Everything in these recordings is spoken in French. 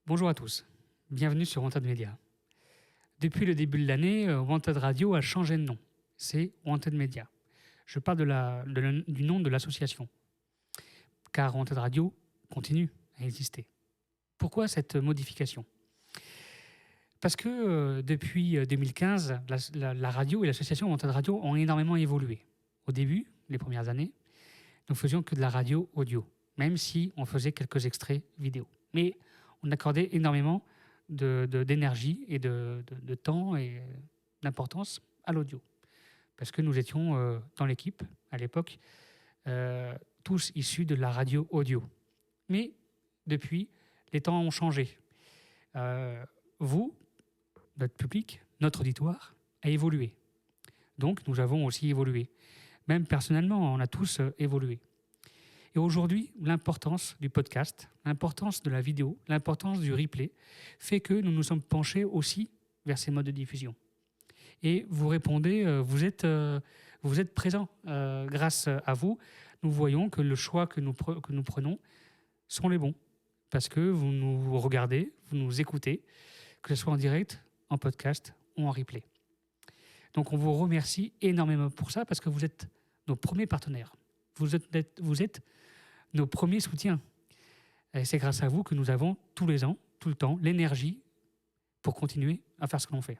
Bonjour à tous, bienvenue sur Wanted Media. Depuis le début de l'année, Wanted Radio a changé de nom. C'est Wanted Media. Je parle du nom de l'association, car Wanted Radio continue à exister. Pourquoi cette modification ? Parce que depuis 2015, la radio et l'association Wanted Radio ont énormément évolué. Au début, les premières années, nous faisions que de la radio audio, même si on faisait quelques extraits vidéo. Mais on accordait énormément d'énergie et de temps et d'importance à l'audio. Parce que nous étions dans l'équipe, à l'époque, tous issus de la radio audio. Mais depuis, les temps ont changé. Vous, notre public, notre auditoire, a évolué. Donc, nous avons aussi évolué. Même personnellement, on a tous évolué. Et aujourd'hui, l'importance du podcast, l'importance de la vidéo, l'importance du replay fait que nous nous sommes penchés aussi vers ces modes de diffusion. Et vous répondez, vous êtes présents. Grâce à vous, nous voyons que le choix que nous prenons sont les bons. Parce que vous nous regardez, vous nous écoutez, que ce soit en direct, en podcast ou en replay. Donc on vous remercie énormément pour ça parce que vous êtes nos premiers partenaires. Vous êtes nos premiers soutiens. Et c'est grâce à vous que nous avons tous les ans, tout le temps, l'énergie pour continuer à faire ce que l'on fait.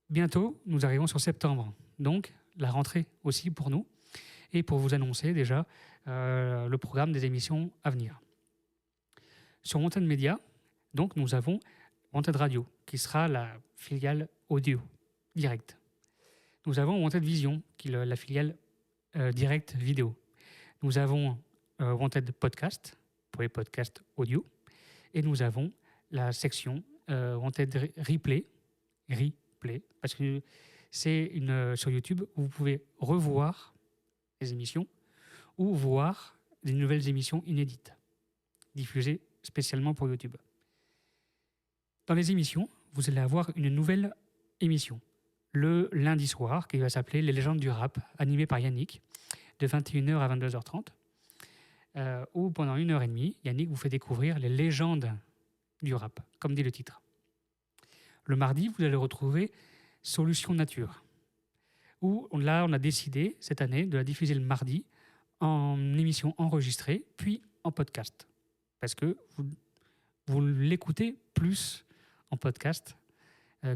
Bientôt, nous arrivons sur septembre. Donc, la rentrée aussi pour nous et pour vous annoncer déjà le programme des émissions à venir. Sur Wanted Media, donc, nous avons Wanted Radio, qui sera la filiale audio, direct. Nous avons Wanted Vision, qui est la filiale direct vidéo. Nous avons Wanted Podcast, pour les podcasts audio. Et nous avons la section Wanted Replay, parce que c'est sur YouTube où vous pouvez revoir les émissions ou voir des nouvelles émissions inédites, diffusées spécialement pour YouTube. Dans les émissions, vous allez avoir une nouvelle émission, le lundi soir, qui va s'appeler Les légendes du rap, animé par Yannick, de 21h à 22h30, où pendant 1h30, Yannick vous fait découvrir les légendes du rap, comme dit le titre. Le mardi, vous allez retrouver Solution Nature, où là, on a décidé cette année de la diffuser le mardi en émission enregistrée, puis en podcast, parce que vous l'écoutez plus en podcast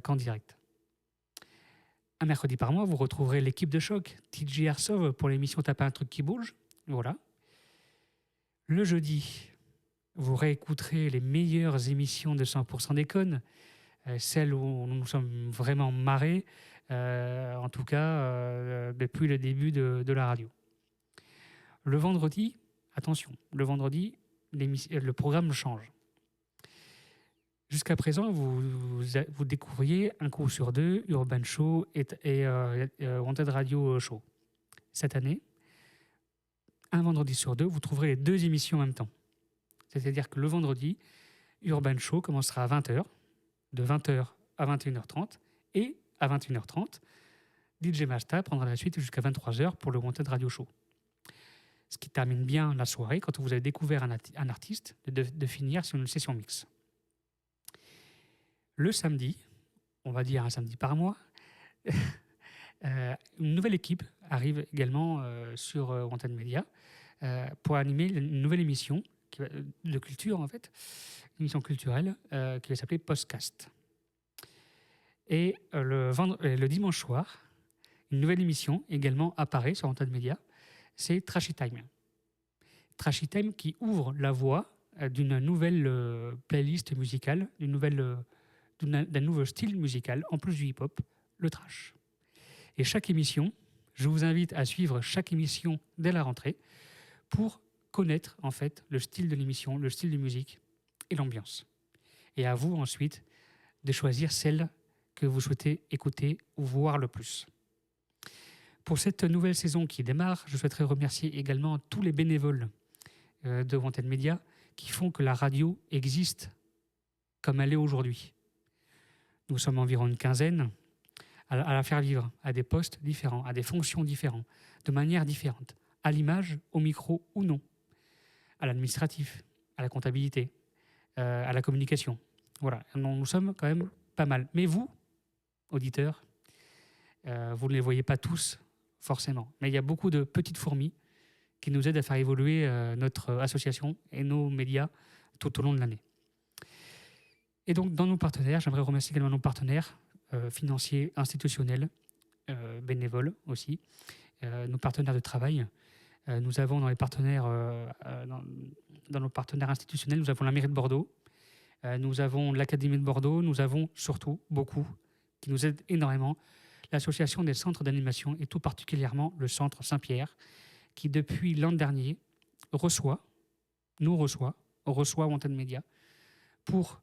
qu'en direct. Un mercredi par mois, vous retrouverez l'équipe de choc, TJ Airsoft pour l'émission Taper un truc qui bouge. Voilà. Le jeudi, vous réécouterez les meilleures émissions de 100% déconne, celles où nous nous sommes vraiment marrés, en tout cas depuis le début de la radio. Le vendredi, attention, le programme change. Jusqu'à présent, vous découvriez un coup sur deux Urban Show et Wanted Radio Show. Cette année, un vendredi sur deux, vous trouverez les deux émissions en même temps. C'est-à-dire que le vendredi, Urban Show commencera à 20h, de 20h à 21h30, et à 21h30, DJ Masta prendra la suite jusqu'à 23h pour le Wanted Radio Show. Ce qui termine bien la soirée, quand vous avez découvert un artiste, de finir sur une session mix. Le samedi, on va dire un samedi par mois, une nouvelle équipe arrive également sur Wanted Media pour animer une nouvelle émission de culture, en fait, une émission culturelle qui va s'appeler Postcast. Et le dimanche soir, une nouvelle émission également apparaît sur Wanted Media, c'est Trashy Time. Trashy Time qui ouvre la voie d'une nouvelle playlist musicale, d'un nouveau style musical, en plus du hip-hop, le trash. Et chaque émission, je vous invite à suivre chaque émission dès la rentrée pour connaître en fait le style de l'émission, le style de musique et l'ambiance. Et à vous ensuite de choisir celle que vous souhaitez écouter ou voir le plus. Pour cette nouvelle saison qui démarre, je souhaiterais remercier également tous les bénévoles de Wanted Media qui font que la radio existe comme elle est aujourd'hui. Nous sommes environ une quinzaine à la faire vivre à des postes différents, à des fonctions différentes, de manière différente, à l'image, au micro ou non, à l'administratif, à la comptabilité, à la communication. Voilà, nous sommes quand même pas mal. Mais vous, auditeurs, vous ne les voyez pas tous forcément. Mais il y a beaucoup de petites fourmis qui nous aident à faire évoluer notre association et nos médias tout au long de l'année. Et donc, dans nos partenaires, j'aimerais remercier également nos partenaires financiers, institutionnels, bénévoles aussi, nos partenaires de travail. Nous avons dans les partenaires, dans nos partenaires institutionnels, nous avons la mairie de Bordeaux, nous avons l'Académie de Bordeaux, nous avons surtout beaucoup qui nous aident énormément, l'association des centres d'animation et tout particulièrement le centre Saint-Pierre, qui depuis l'an dernier nous reçoit Wanted Media pour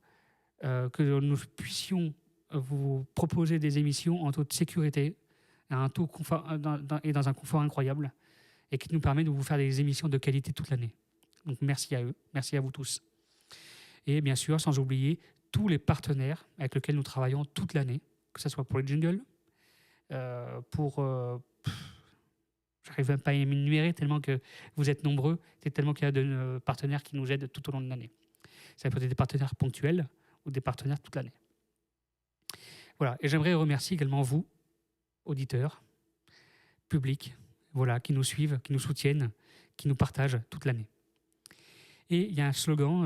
que nous puissions vous proposer des émissions en toute sécurité et dans un confort incroyable et qui nous permet de vous faire des émissions de qualité toute l'année. Donc merci à eux, merci à vous tous. Et bien sûr, sans oublier tous les partenaires avec lesquels nous travaillons toute l'année, que ce soit pour les jingles, j'arrive même pas à énumérer tellement que vous êtes nombreux, et tellement qu'il y a de partenaires qui nous aident tout au long de l'année. Ça peut être des partenaires ponctuels ou des partenaires toute l'année. Voilà, et j'aimerais remercier également vous, auditeurs, publics, voilà, qui nous suivent, qui nous soutiennent, qui nous partagent toute l'année. Et il y a un slogan,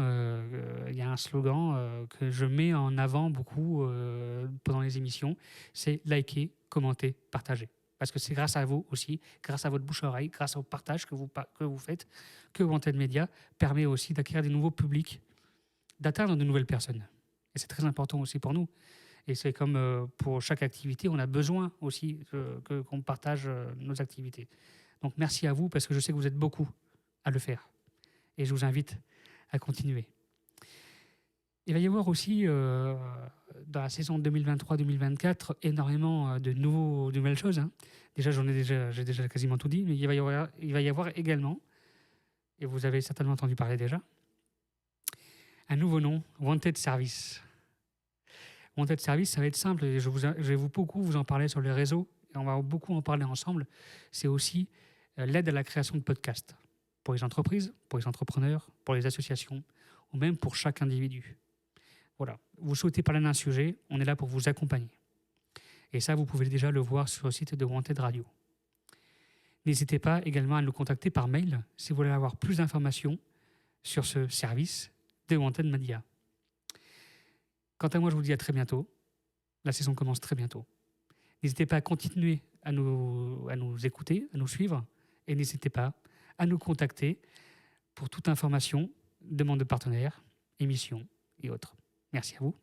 que je mets en avant beaucoup pendant les émissions, c'est liker, commenter, partager. Parce que c'est grâce à vous aussi, grâce à votre bouche à oreille, grâce au partage que vous faites, que Wanted Media permet aussi d'acquérir des nouveaux publics, d'atteindre de nouvelles personnes. Et c'est très important aussi pour nous. Et c'est comme pour chaque activité, on a besoin aussi qu'on partage nos activités. Donc merci à vous parce que je sais que vous êtes beaucoup à le faire. Et je vous invite à continuer. Il va y avoir aussi, dans la saison 2023-2024, énormément de nouvelles choses. Hein. Déjà, j'ai déjà quasiment tout dit, mais il va y avoir également, et vous avez certainement entendu parler déjà, un nouveau nom, Wanted Service. Wanted Service, ça va être simple, et je vais beaucoup vous en parler sur les réseaux, et on va beaucoup en parler ensemble. C'est aussi l'aide à la création de podcasts. Pour les entreprises, pour les entrepreneurs, pour les associations, ou même pour chaque individu. Voilà. Vous souhaitez parler d'un sujet, on est là pour vous accompagner. Et ça, vous pouvez déjà le voir sur le site de Wanted Radio. N'hésitez pas également à nous contacter par mail si vous voulez avoir plus d'informations sur ce service de Wanted Media. Quant à moi, je vous dis à très bientôt. La saison commence très bientôt. N'hésitez pas à continuer à nous écouter, à nous suivre, et n'hésitez pas à nous contacter pour toute information, demande de partenaires, émissions et autres. Merci à vous.